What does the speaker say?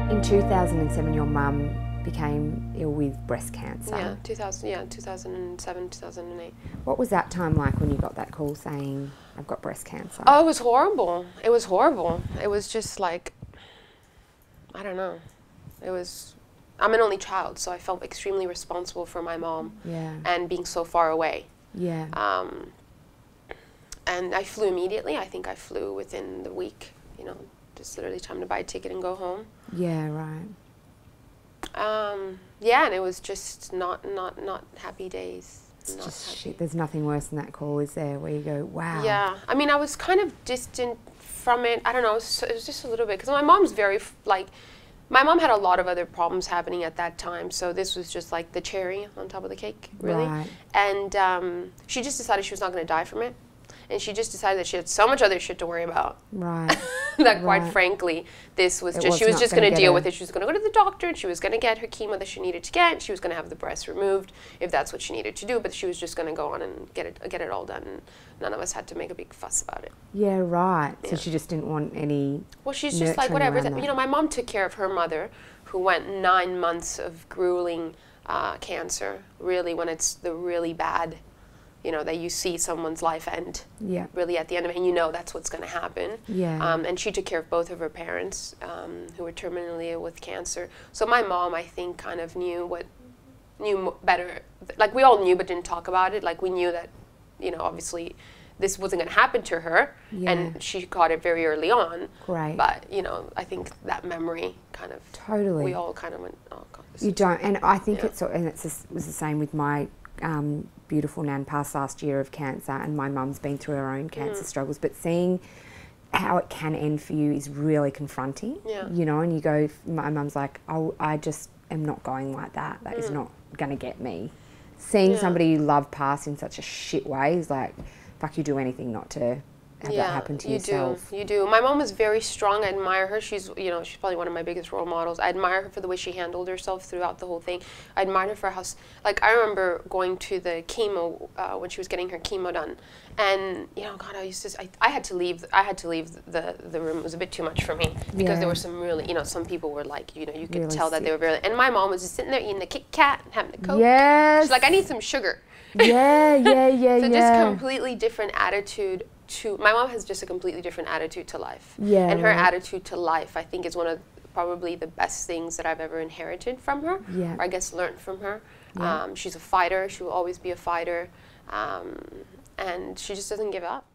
In 2007, your mum became ill with breast cancer. Yeah, 2007, 2008. What was that time like when you got that call saying, I've got breast cancer? Oh, it was horrible. It was horrible. It was just like, I don't know. I'm an only child, so I felt extremely responsible for my mom. Yeah. And being so far away. Yeah. And I flew immediately. I think I flew within the week, you know, just literally time to buy a ticket and go home. Yeah, right. Yeah, and it was just not happy days. It's just shit. There's nothing worse than that call, is there, where you go, wow. Yeah, I mean, I was kind of distant from it. I don't know, it was just a little bit, because my mom's very, my mom had a lot of other problems happening at that time, so this was just like the cherry on top of the cake, really. Right. And she just decided she was not going to die from it. And she just decided that she had so much other shit to worry about. Right. That quite frankly, this was just, she was just going to deal with it. She was going to go to the doctor, and she was going to get her chemo that she needed to get. She was going to have the breast removed if that's what she needed to do, but she was just going to go on and get it all done. And none of us had to make a big fuss about it. Yeah, right. Yeah. So she just didn't want any. Well, she's just like, whatever. You know, my mom took care of her mother, who went 9 months of grueling cancer, really, when it's the really bad, you know, that you see someone's life end, yeah, really at the end of it, and you know that's what's going to happen. Yeah. And she took care of both of her parents, who were terminally ill with cancer. So my mom, I think, kind of knew better. Like, we all knew but didn't talk about it. Like, we knew that, you know, obviously this wasn't going to happen to her, yeah, and she caught it very early on. Great. But, you know, I think that memory kind of, totally, we all kind of went, oh God. You don't, and I think yeah, it was the same with my beautiful nan, passed last year of cancer, and my mum's been through her own cancer struggles, but seeing how it can end for you is really confronting. Yeah. You know, and you go, my mum's like, oh, I just am not going like that. That is not going to get me. Seeing somebody you love pass in such a shit way is like, fuck, you do anything not to have that happen to yourself. You do. My mom is very strong. I admire her. She's, you know, she's probably one of my biggest role models. I admire her for the way she handled herself throughout the whole thing. I admire her for how, like, I remember going to the chemo when she was getting her chemo done, and you know, God, I had to leave. I had to leave the room. It was a bit too much for me because there were some really, you know, some people were like, you know, you could really tell that they were very. And my mom was just sitting there eating the Kit Kat and having a Coke. Yes. She's like, I need some sugar. Yeah. So just completely different attitude. My mom has just a completely different attitude to life. Yeah, and her attitude to life, I think, is one of probably the best things that I've ever inherited from her, yeah, or I guess learned from her. Yeah. She's a fighter. She will always be a fighter, and she just doesn't give up.